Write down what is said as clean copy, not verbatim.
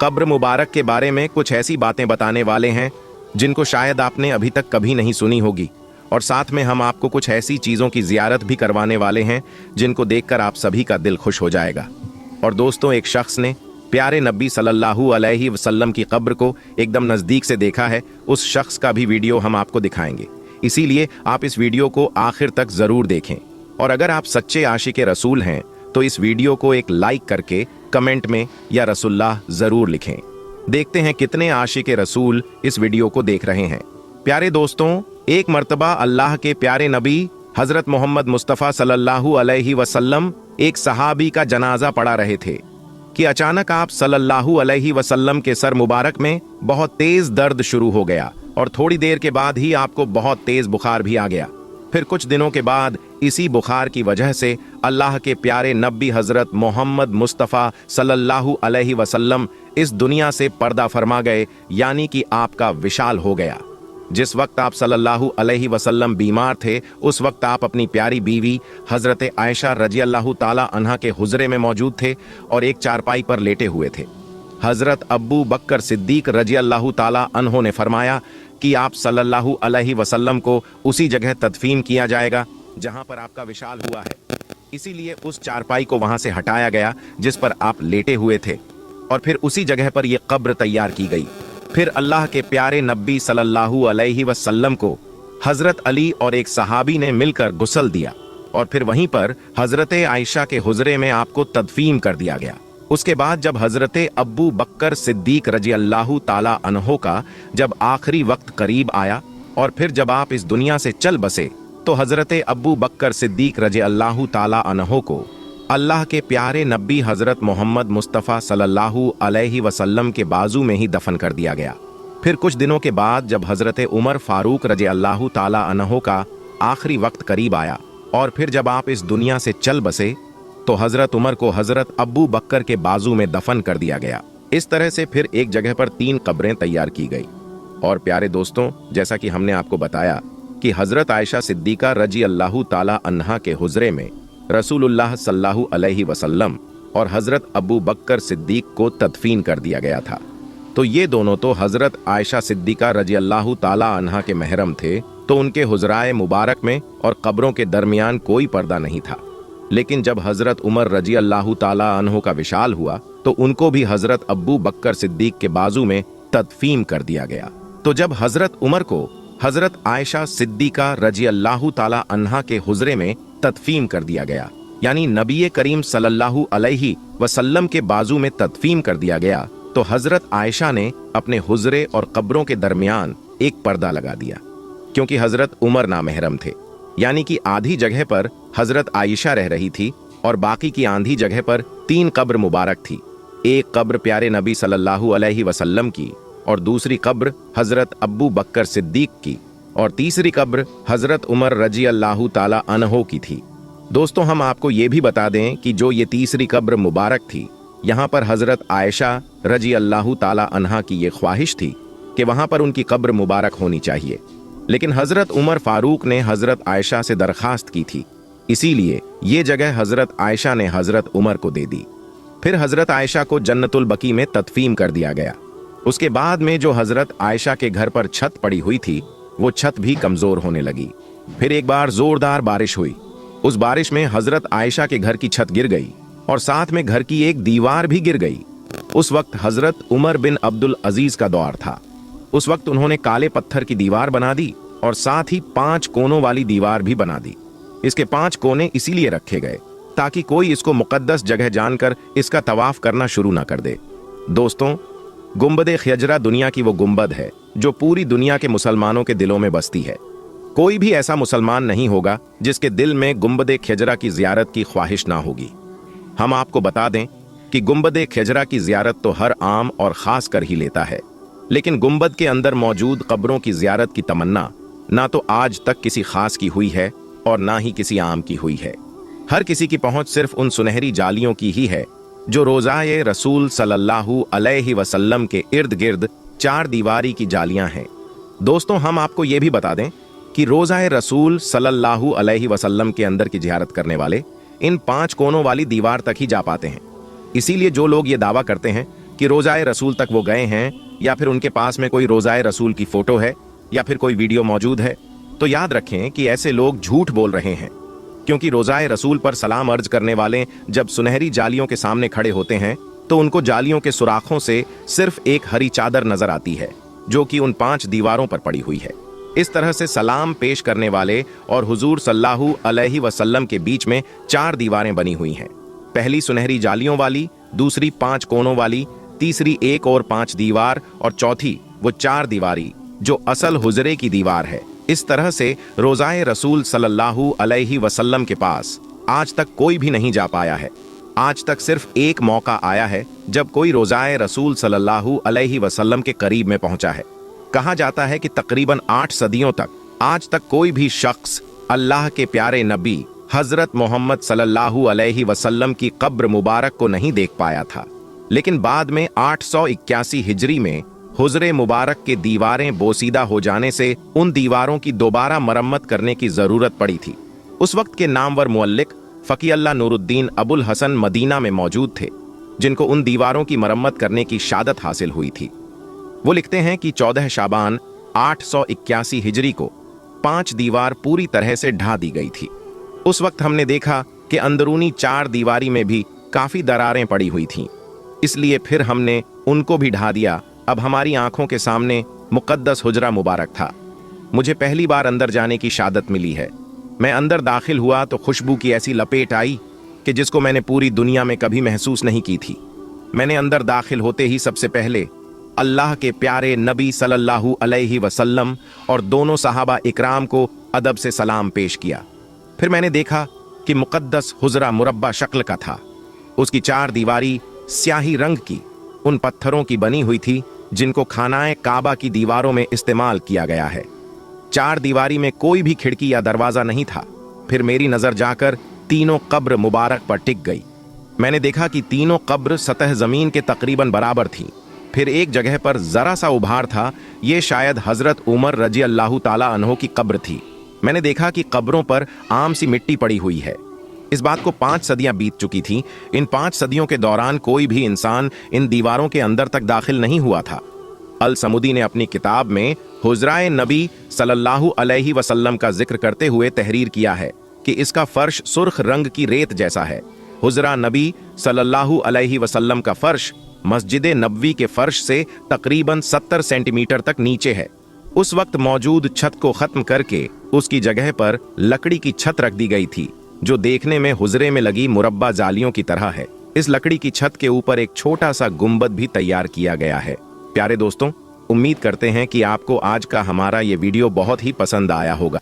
कब्र मुबारक के बारे में कुछ ऐसी बातें बताने वाले हैं जिनको शायद आपने अभी तक कभी नहीं सुनी होगी, और साथ में हम आपको कुछ ऐसी चीज़ों की ज़ियारत भी करवाने वाले हैं जिनको देखकर आप सभी का दिल खुश हो जाएगा। और दोस्तों, एक शख्स ने प्यारे नबी सल्लल्लाहु अलैहि वसल्लम की कब्र को एकदम नज़दीक से देखा है। उस शख्स का भी वीडियो हम आपको दिखाएंगे, इसीलिए आप इस वीडियो को आखिर तक ज़रूर देखें। और अगर आप सच्चे आशिक रसूल हैं तो इस वीडियो को एक लाइक करके कमेंट में या रसूलुल्लाह ज़रूर लिखें। देखते हैं कितने आशिक रसूल इस वीडियो को देख रहे हैं। प्यारे दोस्तों, एक मर्तबा अल्लाह के प्यारे नबी हज़रत मोहम्मद मुस्तफ़ा सल्लल्लाहु अलैहि वसल्लम एक सहाबी का जनाजा पढ़ा रहे थे कि अचानक आप सल्लल्लाहु अलैहि वसल्लम के सर मुबारक में बहुत तेज दर्द शुरू हो गया और थोड़ी देर के बाद ही आपको बहुत तेज बुखार भी आ गया। फिर कुछ दिनों के बाद इसी बुखार की वजह से अल्लाह के प्यारे नबी हज़रत मोहम्मद मुस्तफ़ा सल्लल्लाहु अलैहि वसल्लम इस दुनिया से पर्दा फरमा गए, यानी कि आपका विशाल हो गया। जिस वक्त आप सल्लल्लाहु अलैहि वसल्लम बीमार थे, उस वक्त आप अपनी प्यारी बीवी हज़रत आयशा रजी अल्लाह ताला अन्हा के हुजरे में मौजूद थे और एक चारपाई पर लेटे हुए थे। हज़रत अब्बू बकर सिद्दीक रजी अल्लाह ताला अन्हो ने फरमाया कि आप सल्लल्लाहु अलैहि वसल्लम को उसी जगह तदफीन किया जाएगा जहां पर आपका विशाल हुआ है। इसीलिए उस चारपाई को वहां से हटाया गया जिस पर आप लेटे हुए थे, और फिर उसी जगह पर यह कब्र तैयार की गई। फिर अल्लाह के प्यारे नबी सल्लल्लाहु अलैहि वसल्लम को हज़रत अली और एक सहाबी ने मिलकर गुस्ल दिया और फिर वहीं पर हज़रत आयशा के हुजरे में आपको तदफीन कर दिया गया। उसके बाद जब हज़रत अब्बू बकर सिद्दीक रजी अल्लाह ताला अन्हो का जब आखिरी वक्त करीब आया और फिर जब आप इस दुनिया से चल बसे, तो हज़रत अब्बू बकर सिद्दीक रजी अल्लाह ताला अन्हो को अल्लाह के प्यारे नबी हज़रत मोहम्मद मुस्तफ़ा सल्लल्लाहु अलैहि वसल्लम के बाजू में ही दफन कर दिया गया। फिर कुछ दिनों के बाद जब हज़रत उमर फारूक रजी अल्लाह ताला अन्हो का आखिरी वक्त करीब आया और फिर जब आप इस दुनिया से चल बसे, तो हज़रत उमर को हज़रत अब्बू बकर के बाजू में दफन कर दिया गया। इस तरह से फिर एक जगह पर 3 कब्रें तैयार की गई। और प्यारे दोस्तों, जैसा कि हमने आपको बताया कि हज़रत आयशा सिद्दीका रजी अल्लाह ताला अन्हा के हुजरे में रसूलुल्लाह सल्लल्लाहु अलैहि वसल्लम और हज़रत अब्बू बकर सिद्दीक को तदफीन कर दिया गया था। तो ये दोनों तो हज़रत आयशा सिद्दीका रजी अल्लाह ताला अन्हा के महरम थे, तो उनके हुजराए मुबारक में और कब्रों के दरमियान कोई पर्दा नहीं था। लेकिन जब हज़रत उमर रजी अल्लाह ताला अन्हो का विशाल हुआ, तो उनको भी हज़रत अब्बू बकर सिद्दीक के बाजू में तदफीन कर दिया गया। तो जब हज़रत उमर को हज़रत आयशा सिद्दीका रजी अल्लाह ताला अन्हा के हुजरे में तदफीन कर दिया गया, यानी नबी करीम सल्लल्लाहु अलैहि वसल्लम के बाजू में तदफीन कर दिया गया, तो हज़रत आयशा ने अपने हुजरे और कब्रों के दरमियान एक पर्दा लगा दिया, क्योंकि हज़रत उमर नामहरम थे। यानी कि आधी जगह पर हज़रत आयशा रह रही थी और बाकी की आधी जगह पर 3 कब्र मुबारक थी। एक कब्र प्यारे नबी सल्लल्लाहु अलैहि वसल्लम की, और दूसरी कब्र हज़रत अब्बू बकर सिद्दीक की, और तीसरी कब्र हज़रत उमर रजी अल्लाह ताला अन्हो की थी। दोस्तों, हम आपको ये भी बता दें कि जो ये तीसरी कब्र मुबारक थी, यहाँ पर हज़रत आयशा रजी अल्लाह ताला अन्हा की ये ख्वाहिश थी कि वहाँ पर उनकी कब्र मुबारक होनी चाहिए, लेकिन हज़रत उमर फारूक ने हज़रत आयशा से दरख्वास्त की थी, इसीलिए ये जगह हज़रत आयशा ने हज़रत उमर को दे दी। फिर हज़रत आयशा को जन्नतुल बकी में तदफीन कर दिया गया। उसके बाद में जो हज़रत आयशा के घर पर छत पड़ी हुई थी, वो छत भी कमज़ोर होने लगी। फिर एक बार ज़ोरदार बारिश हुई। उस बारिश में हज़रत आयशा के घर की छत गिर गई और साथ में घर की एक दीवार भी गिर गई। उस वक्त हज़रत उमर बिन अब्दुल अजीज़ का दौर था। उस वक्त उन्होंने काले पत्थर की दीवार बना दी और साथ ही 5 कोनों वाली दीवार भी बना दी। इसके 5 कोने इसीलिए रखे गए ताकि कोई इसको मुकद्दस जगह जानकर इसका तवाफ करना शुरू ना कर दे। दोस्तों, गुंबद खजरा दुनिया की वो गुंबद है जो पूरी दुनिया के मुसलमानों के दिलों में बसती है। कोई भी ऐसा मुसलमान नहीं होगा जिसके दिल में गुंबद खजरा की ज़ियारत की ख्वाहिश ना होगी। हम आपको बता दें कि गुंबद खजरा की ज़ियारत तो हर आम और ख़ास कर ही लेता है, लेकिन गुंबद के अंदर मौजूद कब्रों की ज़ियारत की तमन्ना ना तो आज तक किसी खास की हुई है और ना ही किसी आम की हुई है। हर किसी की पहुंच सिर्फ उन सुनहरी जालियों की ही है जो रोज़ाए रसूल सल्लल्लाहु अलैहि वसल्लम के इर्द गिर्द 4 दीवारी की जालियां हैं। दोस्तों, हम आपको ये भी बता दें कि रोज़ाए रसूल सल्लल्लाहु अलैहि वसल्लम के अंदर की ज़ियारत करने वाले इन 5 कोनों वाली दीवार तक ही जा पाते हैं। इसीलिए जो लोग ये दावा करते हैं कि रोज़ाए रसूल तक वो गए हैं, या फिर उनके पास में कोई रोज़ाए रसूल की फोटो है, या फिर कोई वीडियो मौजूद है, तो याद रखें कि ऐसे लोग झूठ बोल रहे हैं। क्योंकि रोज़ाए रसूल पर सलाम अर्ज करने वाले जब सुनहरी जालियों के सामने खड़े होते हैं तो उनको जालियों के सुराखों से सिर्फ एक हरी चादर नजर आती है, जो कि उन 5 दीवारों पर पड़ी हुई है। इस तरह से सलाम पेश करने वाले और हुजूर सल्लल्लाहु अलैहि वसल्लम के बीच में 4 दीवारें बनी हुई हैं। पहली सुनहरी जालियों वाली, दूसरी 5 कोनों वाली, तीसरी 1 और 5 दीवार, और चौथी वो 4 दीवारी जो असल हुजरे की दीवार है। इस तरह से रोज़ाए रसूल सल्लल्लाहु अलैहि वसल्लम के पास आज तक कोई भी नहीं जा पाया है। आज तक सिर्फ एक मौका आया है जब कोई रोज़ाए रसूल सल्लल्लाहु अलैहि वसल्लम के करीब में पहुंचा है। कहा जाता है कि तकरीबन 8 सदियों तक आज तक कोई भी शख्स अल्लाह के प्यारे नबी हजरत मोहम्मद सल्लल्लाहु अलैहि वसल्लम की कब्र मुबारक को नहीं देख पाया था। लेकिन बाद में 881 हिजरी में हुजरे मुबारक के दीवारें बोसीदा हो जाने से उन दीवारों की दोबारा मरम्मत करने की जरूरत पड़ी थी। उस वक्त के नामवर मुअल्लिक फकी अल्लाह नूरुद्दीन अबुल हसन मदीना में मौजूद थे, जिनको उन दीवारों की मरम्मत करने की शादत हासिल हुई थी। वो लिखते हैं कि 14 शाबान 881 हिजरी को 5 दीवार पूरी तरह से ढा दी गई थी। उस वक्त हमने देखा कि अंदरूनी 4 दीवारी में भी काफी दरारें पड़ी हुई थीं, इसलिए फिर हमने उनको भी ढा दिया। अब हमारी आंखों के सामने मुकद्दस हुजरा मुबारक था। मुझे पहली बार अंदर जाने की शादत मिली है। मैं अंदर दाखिल हुआ तो खुशबू की ऐसी लपेट आई कि जिसको मैंने पूरी दुनिया में कभी महसूस नहीं की थी। मैंने अंदर दाखिल होते ही सबसे पहले अल्लाह के प्यारे नबी सल्लल्लाहु अलैहि वसल्लम और दोनों सहाबा इकराम को अदब से सलाम पेश किया। फिर मैंने देखा कि मुकद्दस हुजरा मुरब्बा शक्ल का था। उसकी 4 दीवारी स्याही रंग की उन पत्थरों की बनी हुई थी जिनको खानाए काबा की दीवारों में इस्तेमाल किया गया है। 4 दीवारी में कोई भी खिड़की या दरवाजा नहीं था। फिर मेरी नजर जाकर तीनों कब्र मुबारक पर टिक गई। मैंने देखा कि तीनों कब्र सतह जमीन के तकरीबन बराबर थी। फिर एक जगह पर जरा सा उभार था। ये शायद हजरत उमर रजी अल्लाह ताला अन्हो की कब्र थी। मैंने देखा कि कब्रों पर आम सी मिट्टी पड़ी हुई है। इस बात को 5 सदियां बीत चुकी थीं। इन 5 सदियों के दौरान कोई भी इंसान इन दीवारों के अंदर तक दाखिल नहीं हुआ था। अल समुदी ने अपनी किताब में हुजराए नबी सल्लल्लाहु अलैहि वसल्लम का जिक्र करते हुए तहरीर किया है कि इसका फर्श सुर्ख रंग की रेत जैसा है। हुजरा नबी सल्लल्लाहु अलैहि वसल्लम का फर्श मस्जिद नबवी के फर्श से तकरीबन 70 सेंटीमीटर तक नीचे है। उस वक्त मौजूद छत को खत्म करके उसकी जगह पर लकड़ी की छत रख दी गई थी, जो देखने में हुजरे में लगी मुरब्बा जालियों की तरह है। इस लकड़ी की छत के ऊपर एक छोटा सा गुंबद भी तैयार किया गया है। प्यारे दोस्तों, उम्मीद करते हैं कि आपको आज का हमारा ये वीडियो बहुत ही पसंद आया होगा।